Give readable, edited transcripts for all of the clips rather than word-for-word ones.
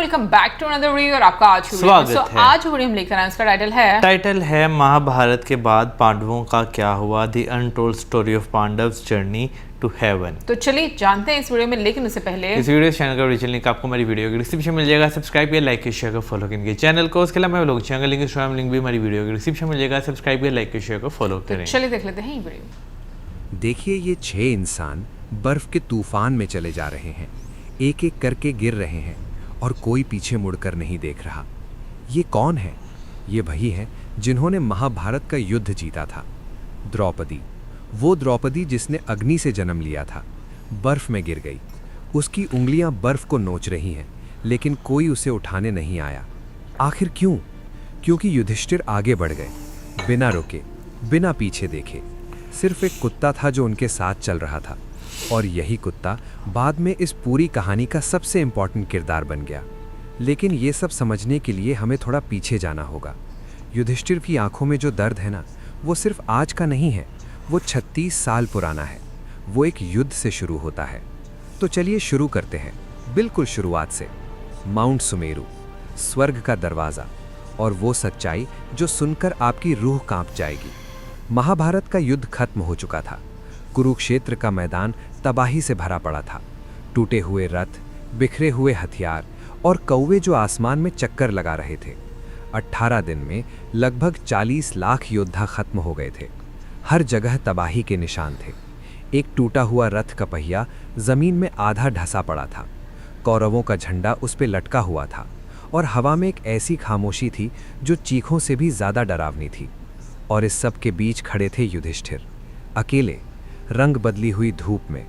Welcome back to another video और आपका आज स्वागत है। आज वीडियो हम लेकर आए इसका टाइटल है महाभारत के बाद पांडवों का क्या हुआ, the untold story of Pandavs journey to heaven. तो चलिए जानते हैं इस वीडियो में, लेकिन उससे पहले इस वीडियो चैनल का ओरिजिनल लिंक आपको हमारी वीडियो के डिस्क्रिप्शन मिल जाएगा। सब्सक्राइब किया, लाइक किया, शेयर कर फॉलो करेंगे चैनल को। उसके अलावा लोग चैनल लिंक इंस्टाग्राम लिंक भी हमारी वीडियो के डिस्क्रिप्शन मिल जाएगा। सब्सक्राइब किया, लाइक किया, शेयर कर फॉलो करें। चलिए देख लेते हैं ये वीडियो। देखिए, ये 6 इंसान बर्फ के तूफान में चले जा रहे हैं, एक एक करके गिर रहे हैं और कोई पीछे मुड़कर नहीं देख रहा। ये कौन है? ये वही है जिन्होंने महाभारत का युद्ध जीता था। द्रौपदी, वो द्रौपदी जिसने अग्नि से जन्म लिया था, बर्फ में गिर गई। उसकी उंगलियां बर्फ को नोच रही हैं, लेकिन कोई उसे उठाने नहीं आया। आखिर क्यों? क्योंकि युधिष्ठिर आगे बढ़ गए, बिना रुके, बिना पीछे देखे। सिर्फ एक कुत्ता था जो उनके साथ चल रहा था, और यही कुत्ता बाद में इस पूरी कहानी का सबसे इम्पॉर्टेंट किरदार बन गया। लेकिन ये सब समझने के लिए हमें थोड़ा पीछे जाना होगा। युधिष्ठिर की आंखों में जो दर्द है ना, वो सिर्फ आज का नहीं है, वो 36 साल पुराना है। वो एक युद्ध से शुरू होता है। तो चलिए शुरू करते हैं, बिल्कुल शुरुआत से। माउंट सुमेरु, स्वर्ग का दरवाज़ा, और वो सच्चाई जो सुनकर आपकी रूह कांप जाएगी। महाभारत का युद्ध खत्म हो चुका था। कुरुक्षेत्र का मैदान तबाही से भरा पड़ा था। टूटे हुए रथ, बिखरे हुए हथियार और कौवे जो आसमान में चक्कर लगा रहे थे। 18 दिन में लगभग 40 लाख योद्धा खत्म हो गए थे। हर जगह तबाही के निशान थे। एक टूटा हुआ रथ का पहिया जमीन में आधा ढसा पड़ा था। कौरवों का झंडा उस पे लटका हुआ था, और हवा में एक ऐसी खामोशी थी जो चीखों से भी ज्यादा डरावनी थी। और इस सब के बीच खड़े थे युधिष्ठिर, अकेले, रंग बदली हुई धूप में।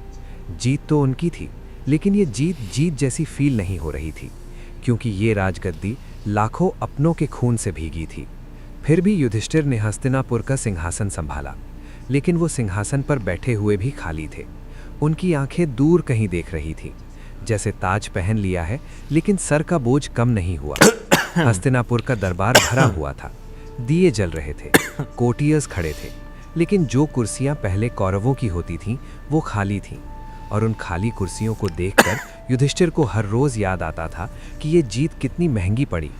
जीत तो उनकी थी, लेकिन ये जीत जैसी फील नहीं हो रही थी, क्योंकि ये राजगद्दी लाखों अपनों के खून से भीगी थी। फिर भी युधिष्ठिर ने हस्तिनापुर का सिंहासन संभाला, लेकिन वो सिंहासन पर बैठे हुए भी खाली थे। उनकी आंखें दूर कहीं देख रही थी, जैसे ताज पहन लिया है लेकिन सर का बोझ कम नहीं हुआ। हस्तिनापुर का दरबार भरा हुआ था, दिए जल रहे थे, कोर्टियर्स खड़े थे, लेकिन जो कुर्सियां पहले कौरवों की होती थीं वो खाली थीं। और उन खाली कुर्सियों को देखकर युधिष्ठिर को हर रोज याद आता था कि ये जीत कितनी महंगी पड़ी।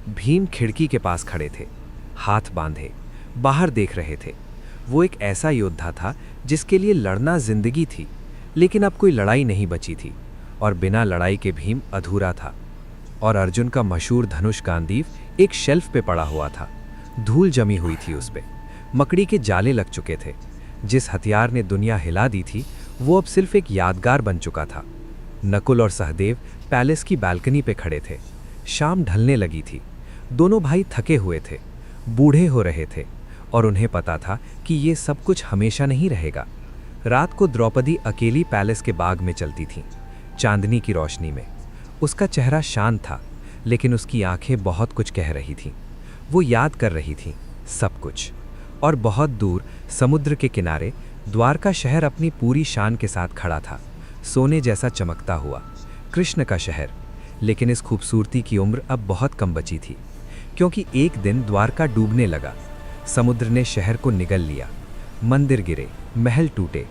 भीम खिड़की के पास खड़े थे, हाथ बांधे, बाहर देख रहे थे। वो एक ऐसा योद्धा था जिसके लिए लड़ना जिंदगी थी, लेकिन अब कोई लड़ाई नहीं बची थी, और बिना लड़ाई के भीम अधूरा था। और अर्जुन का मशहूर धनुष गांडीव एक शेल्फ पे पड़ा हुआ था, धूल जमी हुई थी उस पे, मकड़ी के जाले लग चुके थे। जिस हथियार ने दुनिया हिला दी थी वो अब सिर्फ एक यादगार बन चुका था। नकुल और सहदेव पैलेस की बालकनी पे खड़े थे। शाम ढलने लगी थी। दोनों भाई थके हुए थे, बूढ़े हो रहे थे, और उन्हें पता था कि ये सब कुछ हमेशा नहीं रहेगा। रात को द्रौपदी अकेली पैलेस के बाग में चलती थी, चांदनी की रोशनी में। उसका चेहरा शांत था, लेकिन उसकी आंखें बहुत कुछ कह रही थीं। वो याद कर रही थीं सब कुछ। और बहुत दूर समुद्र के किनारे द्वारका शहर अपनी पूरी शान के साथ खड़ा था, सोने जैसा चमकता हुआ। कृष्ण का शहर। लेकिन इस खूबसूरती की उम्र अब बहुत कम बची थी, क्योंकि एक दिन द्वारका डूबने लगा। समुद्र ने शहर को निगल लिया। मंदिर गिरे, महल टूटे,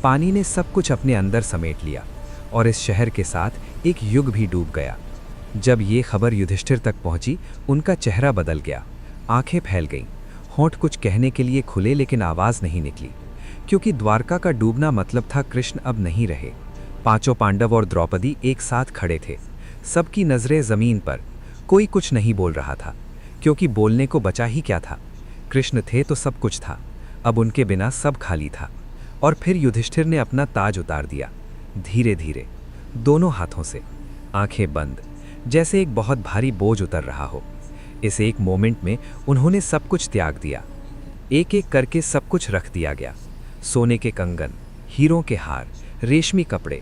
पानी ने सब कुछ अपने अंदर समेट लिया, और इस शहर के साथ एक युग भी डूब गया। जब ये खबर युधिष्ठिर तक पहुंची, उनका चेहरा बदल गया, आंखें फैल गईं, होंठ कुछ कहने के लिए खुले, लेकिन आवाज नहीं निकली, क्योंकि द्वारका का डूबना मतलब था कृष्ण अब नहीं रहे। 5 पांडव और द्रौपदी एक साथ खड़े थे, सबकी नजरें जमीन पर। कोई कुछ नहीं बोल रहा था, क्योंकि बोलने को बचा ही क्या था। कृष्ण थे तो सब कुछ था, अब उनके बिना सब खाली था। और फिर युधिष्ठिर ने अपना ताज उतार दिया, धीरे धीरे, दोनों हाथों से, आंखें बंद, जैसे एक बहुत भारी बोझ उतर रहा हो। इस एक मोमेंट में उन्होंने सब कुछ त्याग दिया। एक एक करके सब कुछ रख दिया गया। सोने के कंगन, हीरों के हार, रेशमी कपड़े,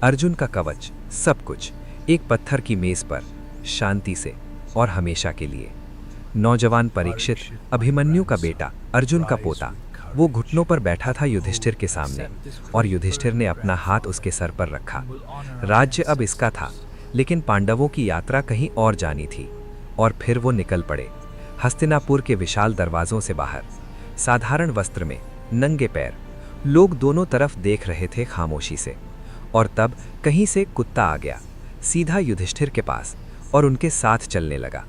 अर्जुन का कवच, सब कुछ एक पत्थर की मेज पर, शांति से और हमेशा के लिए। नौजवान परीक्षित, अभिमन्यु का बेटा, अर्जुन का पोता, वो घुटनों पर बैठा था युधिष्ठिर के सामने, और युधिष्ठिर ने अपना हाथ उसके सर पर रखा। राज्य अब इसका था, लेकिन पांडवों की यात्रा कहीं और जानी थी। और फिर वो निकल पड़े, हस्तिनापुर के विशाल दरवाजों से बाहर, साधारण वस्त्र में, नंगे पैर। लोग दोनों तरफ देख रहे थे खामोशी से। और तब कहीं से कुत्ता आ गया, सीधा युधिष्ठिर के पास, और उनके साथ चलने लगा।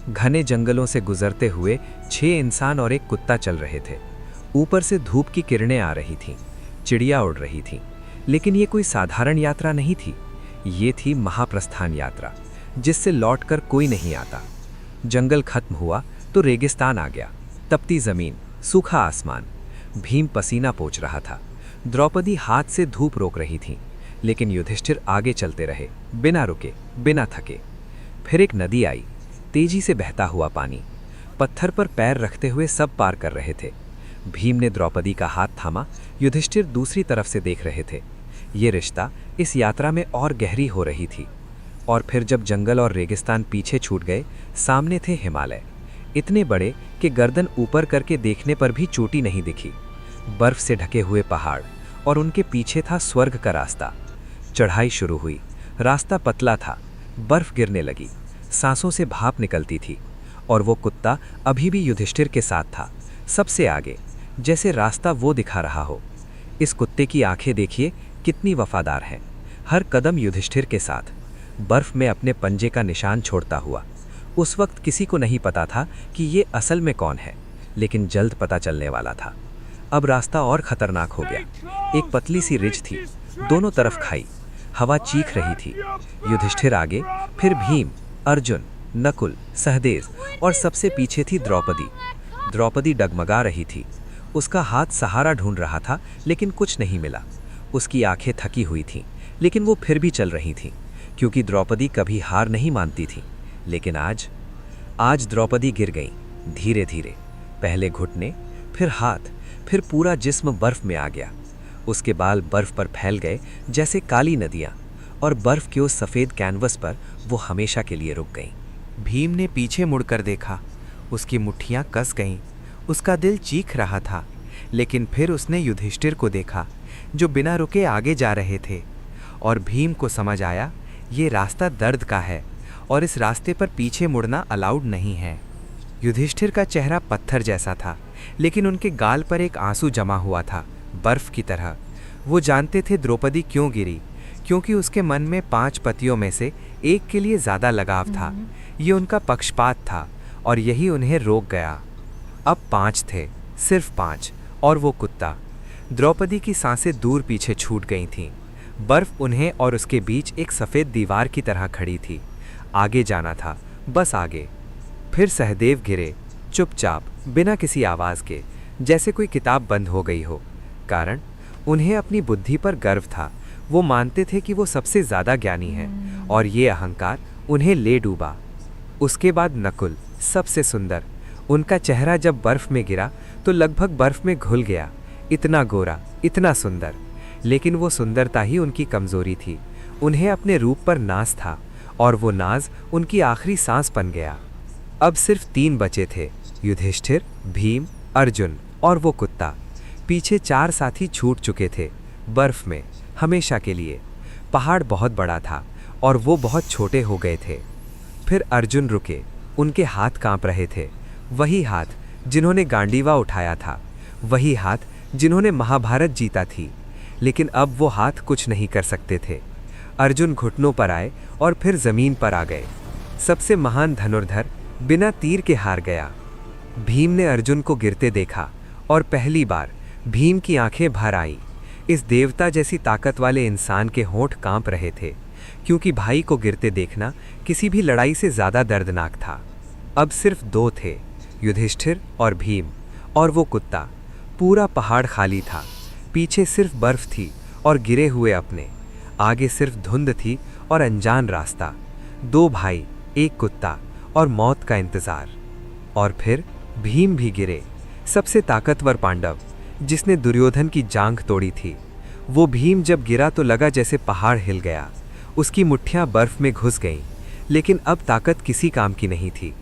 घने जंगलों से गुजरते हुए 6 इंसान और एक कुत्ता चल रहे थे। ऊपर से धूप की किरणें आ रही थीं, चिड़िया उड़ रही थीं, लेकिन ये कोई साधारण यात्रा नहीं थी। ये थी महाप्रस्थान यात्रा, जिससे लौटकर कोई नहीं आता। जंगल खत्म हुआ तो रेगिस्तान आ गया। तपती जमीन, सूखा आसमान। भीम पसीना पोंछ रहा था। द्रौपदी हाथ से धूप रोक रही थी, लेकिन युधिष्ठिर आगे चलते रहे, बिना रुके, बिना थके। फिर एक नदी आई, तेजी से बहता हुआ पानी। पत्थर पर पैर रखते हुए सब पार कर रहे थे। भीम ने द्रौपदी का हाथ थामा। युधिष्ठिर दूसरी तरफ से देख रहे थे। ये रिश्ता इस यात्रा में और गहरी हो रही थी। और फिर जब जंगल और रेगिस्तान पीछे छूट गए, सामने थे हिमालय, इतने बड़े कि गर्दन ऊपर करके देखने पर भी चोटी नहीं दिखी। बर्फ से ढके हुए पहाड़, और उनके पीछे था स्वर्ग का रास्ता। चढ़ाई शुरू हुई। रास्ता पतला था, बर्फ गिरने लगी, सांसों से भाप निकलती थी। और वो कुत्ता अभी भी युधिष्ठिर के साथ था, सबसे आगे, जैसे रास्ता वो दिखा रहा हो। इस कुत्ते की आंखें देखिए कितनी वफादार हैं, हर कदम युधिष्ठिर के साथ, बर्फ में अपने पंजे का निशान छोड़ता हुआ। उस वक्त किसी को नहीं पता था कि ये असल में कौन है, लेकिन जल्द पता चलने वाला था। अब रास्ता और खतरनाक हो गया। एक पतली सी रिज थी, दोनों तरफ खाई, हवा चीख रही थी। युधिष्ठिर आगे, फिर भीम, अर्जुन, नकुल, सहदेव, और सबसे पीछे थी द्रौपदी। द्रौपदी डगमगा रही थी। उसका हाथ सहारा ढूंढ रहा था, लेकिन कुछ नहीं मिला। उसकी आंखें थकी हुई थीं, लेकिन वो फिर भी चल रही थीं, क्योंकि द्रौपदी कभी हार नहीं मानती थी। लेकिन आज द्रौपदी गिर गई, धीरे धीरे। पहले घुटने, फिर हाथ, फिर पूरा जिस्म बर्फ में आ गया। उसके बाल बर्फ पर फैल गए जैसे काली नदियां, और बर्फ के उस सफ़ेद कैनवस पर वो हमेशा के लिए रुक गईं। भीम ने पीछे मुड़कर देखा। उसकी मुट्ठियां कस गईं, उसका दिल चीख रहा था। लेकिन फिर उसने युधिष्ठिर को देखा, जो बिना रुके आगे जा रहे थे। और भीम को समझ आया, ये रास्ता दर्द का है, और इस रास्ते पर पीछे मुड़ना अलाउड नहीं है। युधिष्ठिर का चेहरा पत्थर जैसा था, लेकिन उनके गाल पर एक आंसू जमा हुआ था, बर्फ की तरह। वो जानते थे द्रौपदी क्यों गिरी, क्योंकि उसके मन में 5 पतियों में से एक के लिए ज़्यादा लगाव था। ये उनका पक्षपात था, और यही उन्हें रोक गया। अब 5 थे, सिर्फ 5, और वो कुत्ता। द्रौपदी की सांसें दूर पीछे छूट गई थीं। बर्फ उन्हें और उसके बीच एक सफ़ेद दीवार की तरह खड़ी थी। आगे जाना था, बस आगे। फिर सहदेव गिरे, चुपचाप, बिना किसी आवाज़ के, जैसे कोई किताब बंद हो गई हो। कारण उन्हें अपनी बुद्धि पर गर्व था। वो मानते थे कि वो सबसे ज़्यादा ज्ञानी हैं, और ये अहंकार उन्हें ले डूबा। उसके बाद नकुल, सबसे सुंदर। उनका चेहरा जब बर्फ में गिरा तो लगभग बर्फ में घुल गया। इतना गोरा, इतना सुंदर, लेकिन वो सुंदरता ही उनकी कमज़ोरी थी। उन्हें अपने रूप पर नाज था, और वो नाज उनकी आखिरी सांस बन गया। अब सिर्फ 3 बचे थे, युधिष्ठिर, भीम, अर्जुन, और वो कुत्ता। पीछे 4 साथी छूट चुके थे, बर्फ में, हमेशा के लिए। पहाड़ बहुत बड़ा था, और वो बहुत छोटे हो गए थे। फिर अर्जुन रुके, उनके हाथ कांप रहे थे। वही हाथ जिन्होंने गांडीवा उठाया था, वही हाथ जिन्होंने महाभारत जीता थी। लेकिन अब वो हाथ कुछ नहीं कर सकते थे। अर्जुन घुटनों पर आए और फिर जमीन पर आ गए। सबसे महान धनुर्धर बिना तीर के हार गया। भीम ने अर्जुन को गिरते देखा, और पहली बार भीम की आंखें भर आई। इस देवता जैसी ताकत वाले इंसान के होंठ कांप रहे थे, क्योंकि भाई को गिरते देखना किसी भी लड़ाई से ज़्यादा दर्दनाक था। अब सिर्फ 2 थे, युधिष्ठिर और भीम, और वो कुत्ता। पूरा पहाड़ खाली था। पीछे सिर्फ बर्फ थी और गिरे हुए अपने। आगे सिर्फ धुंध थी और अनजान रास्ता। 2 भाई, एक कुत्ता, और मौत का इंतज़ार। और फिर भीम भी गिरे, सबसे ताकतवर पांडव, जिसने दुर्योधन की जांघ तोड़ी थी। वो भीम जब गिरा तो लगा जैसे पहाड़ हिल गया। उसकी मुट्ठियां बर्फ में घुस गईं, लेकिन अब ताकत किसी काम की नहीं थी।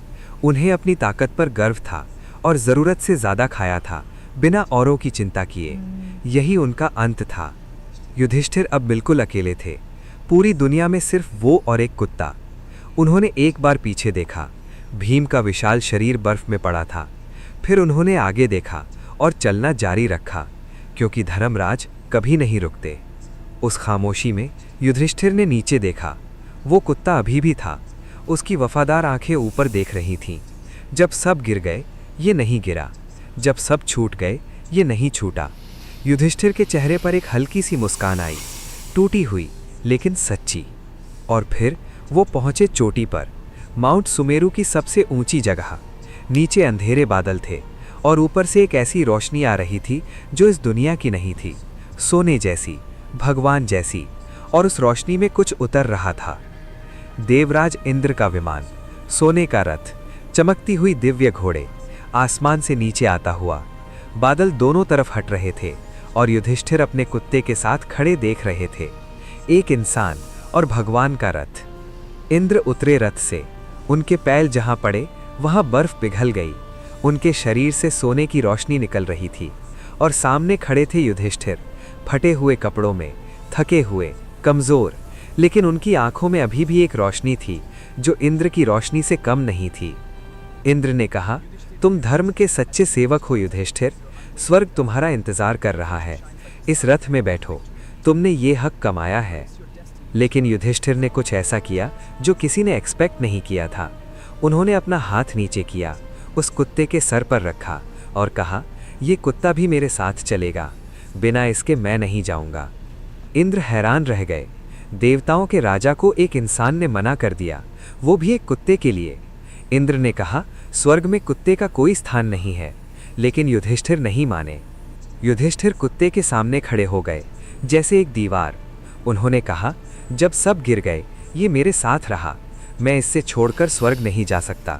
उन्हें अपनी ताकत पर गर्व था, और ज़रूरत से ज़्यादा खाया था, बिना औरों की चिंता किए। यही उनका अंत था। युधिष्ठिर अब बिल्कुल अकेले थे। पूरी दुनिया में सिर्फ वो और एक कुत्ता। उन्होंने एक बार पीछे देखा, भीम का विशाल शरीर बर्फ में पड़ा था। फिर उन्होंने आगे देखा और चलना जारी रखा, क्योंकि धर्मराज कभी नहीं रुकते। उस खामोशी में युधिष्ठिर ने नीचे देखा। वो कुत्ता अभी भी था, उसकी वफादार आंखें ऊपर देख रही थीं। जब सब गिर गए ये नहीं गिरा, जब सब छूट गए ये नहीं छूटा। युधिष्ठिर के चेहरे पर एक हल्की सी मुस्कान आई, टूटी हुई लेकिन सच्ची। और फिर वो पहुंचे चोटी पर, माउंट सुमेरु की सबसे ऊंची जगह। नीचे अंधेरे बादल थे और ऊपर से एक ऐसी रोशनी आ रही थी जो इस दुनिया की नहीं थी, सोने जैसी, भगवान जैसी। और उस रोशनी में कुछ उतर रहा था। देवराज इंद्र का विमान, सोने का रथ, चमकती हुई दिव्य घोड़े, आसमान से नीचे आता हुआ। बादल दोनों तरफ हट रहे थे और युधिष्ठिर अपने कुत्ते के साथ खड़े देख रहे थे। एक इंसान और भगवान का रथ। इंद्र उतरे रथ से, उनके पैर जहां पड़े वहां बर्फ पिघल गई। उनके शरीर से सोने की रोशनी निकल रही थी और सामने खड़े थे युधिष्ठिर, फटे हुए कपड़ों में, थके हुए, कमजोर, लेकिन उनकी आंखों में अभी भी एक रोशनी थी जो इंद्र की रोशनी से कम नहीं थी। इंद्र ने कहा, तुम धर्म के सच्चे सेवक हो युधिष्ठिर, स्वर्ग तुम्हारा इंतजार कर रहा है। इस रथ में बैठो, तुमने ये हक कमाया है। लेकिन युधिष्ठिर ने कुछ ऐसा किया जो किसी ने एक्सपेक्ट नहीं किया था। उन्होंने अपना हाथ नीचे किया, उस कुत्ते के सर पर रखा और कहा, ये कुत्ता भी मेरे साथ चलेगा, बिना इसके मैं नहीं जाऊंगा। इंद्र हैरान रह गए। देवताओं के राजा को एक इंसान ने मना कर दिया, वो भी एक कुत्ते के लिए। इंद्र ने कहा, स्वर्ग में कुत्ते का कोई स्थान नहीं है। लेकिन युधिष्ठिर नहीं माने। युधिष्ठिर कुत्ते के सामने खड़े हो गए, जैसे एक दीवार। उन्होंने कहा, जब सब गिर गए ये मेरे साथ रहा, मैं इससे छोड़कर स्वर्ग नहीं जा सकता।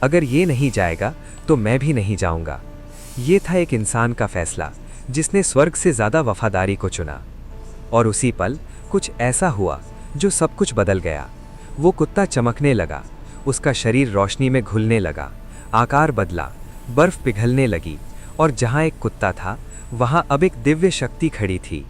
अगर ये नहीं जाएगा तो मैं भी नहीं जाऊंगा। ये था एक इंसान का फैसला जिसने स्वर्ग से ज़्यादा वफादारी को चुना। और उसी पल कुछ ऐसा हुआ जो सब कुछ बदल गया। वो कुत्ता चमकने लगा, उसका शरीर रोशनी में घुलने लगा, आकार बदला, बर्फ पिघलने लगी और जहाँ एक कुत्ता था वहाँ अब एक दिव्य शक्ति खड़ी थी।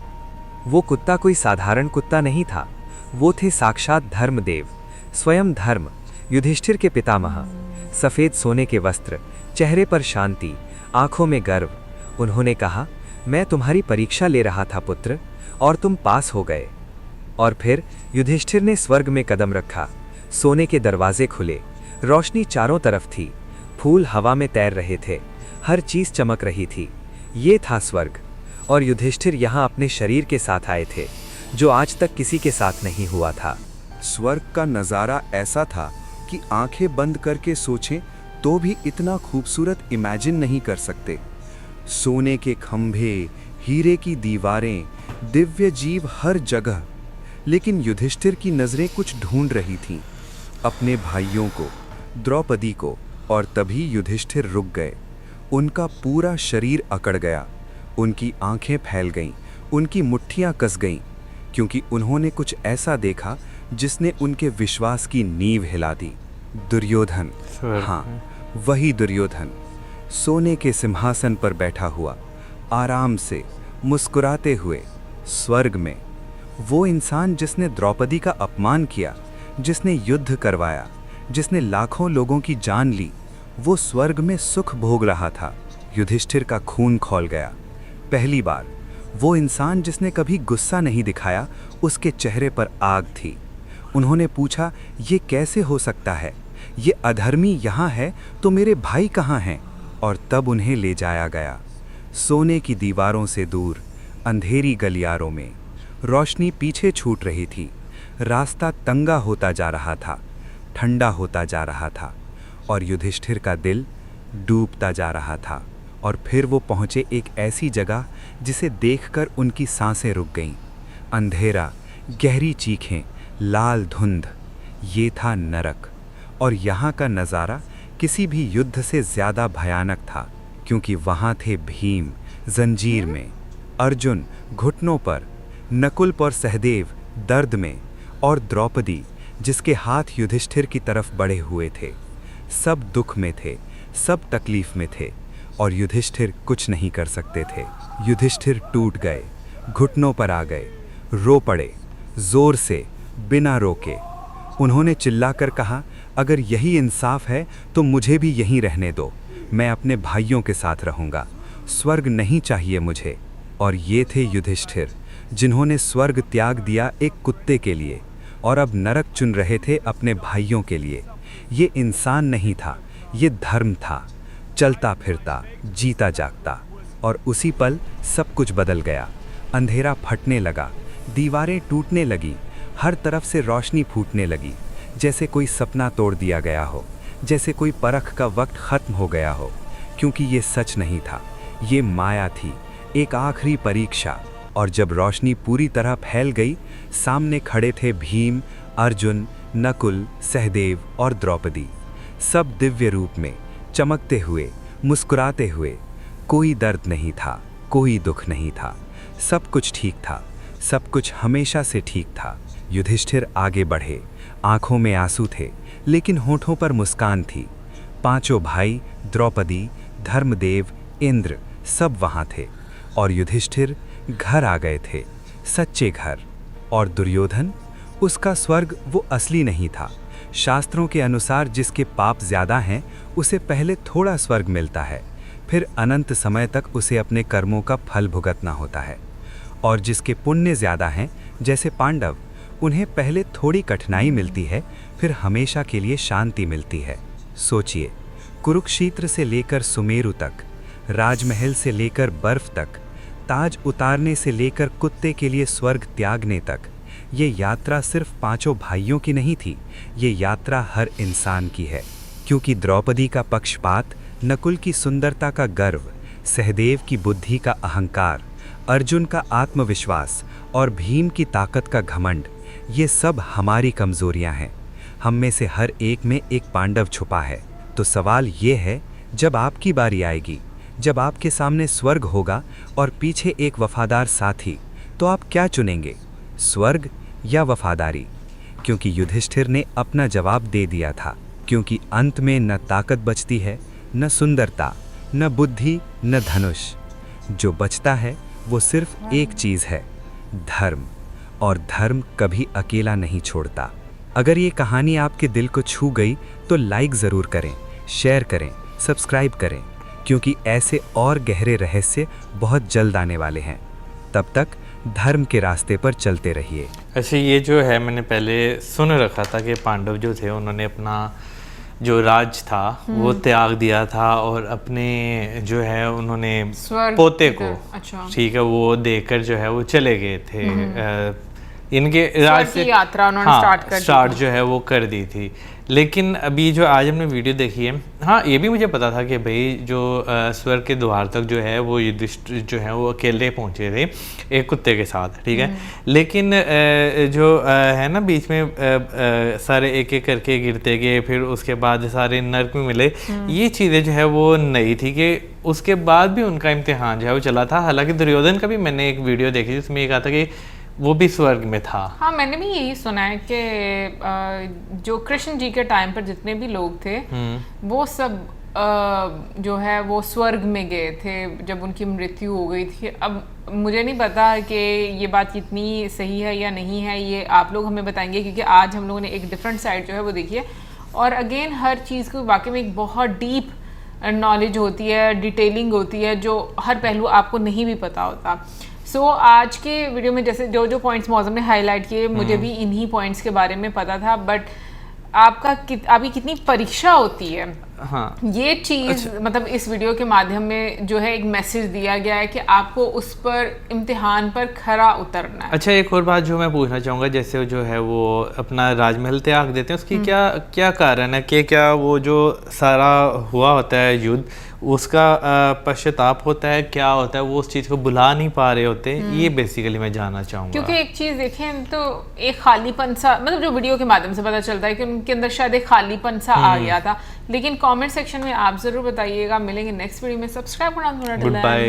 वो कुत्ता कोई साधारण कुत्ता नहीं था, वो थे साक्षात धर्मदेव, स्वयं धर्म, युधिष्ठिर के पितामह। सफ़ेद सोने के वस्त्र, चेहरे पर शांति, आंखों में गर्व। उन्होंने कहा, मैं तुम्हारी परीक्षा ले रहा था पुत्र, और तुम पास हो गए। और फिर युधिष्ठिर ने स्वर्ग में कदम रखा। सोने के दरवाजे खुले, रोशनी चारों तरफ थी, फूल हवा में तैर रहे थे, हर चीज चमक रही थी। ये था स्वर्ग। और युधिष्ठिर यहाँ अपने शरीर के साथ आए थे, जो आज तक किसी के साथ नहीं हुआ था। स्वर्ग का नज़ारा ऐसा था कि आंखें बंद करके सोचें तो भी इतना खूबसूरत इमेजिन नहीं कर सकते। सोने के खंभे, हीरे की दीवारें, दिव्य जीव हर जगह। लेकिन युधिष्ठिर की नज़रें कुछ ढूंढ रही थीं, अपने भाइयों को, द्रौपदी को। और तभी युधिष्ठिर रुक गए। उनका पूरा शरीर अकड़ गया, उनकी आंखें फैल गईं, उनकी मुट्ठियां कस गईं, क्योंकि उन्होंने कुछ ऐसा देखा जिसने उनके विश्वास की नींव हिला दी। दुर्योधन, हाँ वही दुर्योधन, सोने के सिंहासन पर बैठा हुआ, आराम से मुस्कुराते हुए, स्वर्ग में। वो इंसान जिसने द्रौपदी का अपमान किया, जिसने युद्ध करवाया, जिसने लाखों लोगों की जान ली, वो स्वर्ग में सुख भोग रहा था। युधिष्ठिर का खून खौल गया। पहली बार वो इंसान जिसने कभी गुस्सा नहीं दिखाया, उसके चेहरे पर आग थी। उन्होंने पूछा, ये कैसे हो सकता है? ये अधर्मी यहाँ है तो मेरे भाई कहाँ हैं? और तब उन्हें ले जाया गया। सोने की दीवारों से दूर, अंधेरी गलियारों में रोशनी पीछे छूट रही थी। रास्ता तंगा होता जा रहा था, ठंडा होता जा रहा था, और युधिष्ठिर का दिल डूबता जा रहा था। और फिर वो पहुँचे एक ऐसी जगह जिसे देखकर उनकी सांसें रुक गईं। अंधेरा, गहरी चीखें, लाल धुंध, ये था नरक। और यहाँ का नज़ारा किसी भी युद्ध से ज़्यादा भयानक था, क्योंकि वहाँ थे भीम जंजीर में, अर्जुन घुटनों पर, नकुल और सहदेव दर्द में, और द्रौपदी जिसके हाथ युधिष्ठिर की तरफ बढ़े हुए थे। सब दुख में थे, सब तकलीफ में थे, और युधिष्ठिर कुछ नहीं कर सकते थे। युधिष्ठिर टूट गए, घुटनों पर आ गए, रो पड़े, जोर से, बिना रोके। उन्होंने चिल्लाकर कहा, अगर यही इंसाफ है तो मुझे भी यहीं रहने दो, मैं अपने भाइयों के साथ रहूँगा, स्वर्ग नहीं चाहिए मुझे। और ये थे युधिष्ठिर, जिन्होंने स्वर्ग त्याग दिया एक कुत्ते के लिए। और अब नरक चुन रहे थे अपने भाइयों के लिए। ये इंसान नहीं था, ये धर्म था, चलता फिरता, जीता जागता। और उसी पल सब कुछ बदल गया। अंधेरा फटने लगा, दीवारें टूटने लगी, हर तरफ से रोशनी फूटने लगी, जैसे कोई सपना तोड़ दिया गया हो, जैसे कोई परख का वक्त खत्म हो गया हो। क्योंकि ये सच नहीं था, ये माया थी, एक आखिरी परीक्षा। और जब रोशनी पूरी तरह फैल गई, सामने खड़े थे भीम, अर्जुन, नकुल, सहदेव और द्रौपदी, सब दिव्य रूप में, चमकते हुए, मुस्कुराते हुए। कोई दर्द नहीं था, कोई दुख नहीं था, सब कुछ ठीक था, सब कुछ हमेशा से ठीक था। युधिष्ठिर आगे बढ़े, आंखों में आंसू थे, लेकिन होठों पर मुस्कान थी। पांचों भाई, द्रौपदी, धर्मदेव, इंद्र, सब वहां थे। और युधिष्ठिर घर आ गए थे, सच्चे घर। और दुर्योधन, उसका स्वर्ग वो असली नहीं था। शास्त्रों के अनुसार जिसके पाप ज्यादा हैं, उसे पहले थोड़ा स्वर्ग मिलता है, फिर अनंत समय तक उसे अपने कर्मों का फल भुगतना होता है। और जिसके पुण्य ज्यादा हैं, जैसे पांडव, उन्हें पहले थोड़ी कठिनाई मिलती है, फिर हमेशा के लिए शांति मिलती है। सोचिए, कुरुक्षेत्र से लेकर सुमेरु तक, राजमहल से लेकर बर्फ तक, ताज उतारने से लेकर कुत्ते के लिए स्वर्ग त्यागने तक, ये यात्रा सिर्फ पांचों भाइयों की नहीं थी, ये यात्रा हर इंसान की है। क्योंकि द्रौपदी का पक्षपात, नकुल की सुंदरता का गर्व, सहदेव की बुद्धि का अहंकार, अर्जुन का आत्मविश्वास और भीम की ताकत का घमंड, ये सब हमारी कमजोरियां हैं। हम में से हर एक में एक पांडव छुपा है। तो सवाल ये है, जब आपकी बारी आएगी, जब आपके सामने स्वर्ग होगा और पीछे एक वफादार साथी, तो आप क्या चुनेंगे, स्वर्ग या वफादारी? क्योंकि युधिष्ठिर ने अपना जवाब दे दिया था। क्योंकि अंत में न ताकत बचती है, न सुंदरता, न बुद्धि, न धनुष। जो बचता है वो सिर्फ एक चीज़ है, धर्म। और धर्म कभी अकेला नहीं छोड़ता। अगर ये कहानी आपके दिल को छू गई तो लाइक ज़रूर करें, शेयर करें, सब्सक्राइब करें, क्योंकि ऐसे और गहरे रहस्य बहुत जल्द आने वाले हैं। तब तक धर्म के रास्ते पर चलते रहिए। अच्छा, ये जो है मैंने पहले सुन रखा था कि पांडव जो थे उन्होंने अपना जो राज था वो त्याग दिया था और अपने जो है उन्होंने पोते को, अच्छा, ठीक है, वो देकर जो है वो चले गए थे। इनके राज से यात्रा उन्होंने स्टार्ट जो है वो कर दी थी। लेकिन अभी जो आज हमने वीडियो देखी है, हाँ ये भी मुझे पता था कि भाई जो स्वर्ग के द्वार तक जो है वो युधिष्ठिर जो है वो अकेले पहुंचे थे एक कुत्ते के साथ, ठीक है। लेकिन जो है ना बीच में सारे एक एक करके गिरते गए, फिर उसके बाद सारे नरक में मिले, ये चीज़ें जो है वो नई थी कि उसके बाद भी उनका इम्तिहान जो है वो चला था। हालांकि दुर्योधन का भी मैंने एक वीडियो देखी जिसमें ये कहा था कि वो भी स्वर्ग में था। हाँ, मैंने भी यही सुना है कि जो कृष्ण जी के टाइम पर जितने भी लोग थे वो सब जो है वो स्वर्ग में गए थे जब उनकी मृत्यु हो गई थी। अब मुझे नहीं पता कि ये बात कितनी सही है या नहीं है, ये आप लोग हमें बताएंगे, क्योंकि आज हम लोगों ने एक डिफरेंट साइड जो है वो देखी है। और अगेन हर चीज़ को वाकई में एक बहुत डीप नॉलेज होती है, डिटेलिंग होती है, जो हर पहलू आपको नहीं भी पता होता। सो आज के वीडियो में जैसे जो जो पॉइंट्स मौसम ने हाईलाइट किए, मुझे भी इन्हीं पॉइंट्स के बारे में पता था। बट आपकी कितनी परीक्षा होती है, हाँ, ये चीज़ मतलब इस वीडियो के माध्यम में जो है एक मैसेज दिया गया है कि आपको उस पर इम्तिहान पर खरा उतरना है। अच्छा, एक और बात जो मैं पूछना चाहूँगा, जैसे जो है वो अपना राजमहल त्याग देते हैं, उसकी क्या कारण है कि क्या वो जो सारा हुआ होता है युद्ध, उसका पश्चाताप होता है, क्या होता है, वो उस चीज़ को भुला नहीं पा रहे होते? ये बेसिकली मैं जानना चाहूँगा। क्योंकि एक चीज़ देखें तो एक खालीपन सा, मतलब जो वीडियो के माध्यम से पता चलता है कि उनके अंदर शायद एक खालीपन सा आ गया था। लेकिन कमेंट सेक्शन में आप ज़रूर बताइएगा। मिलेंगे नेक्स्ट वीडियो में। सब्सक्राइब करना थोड़ा गुड बाय।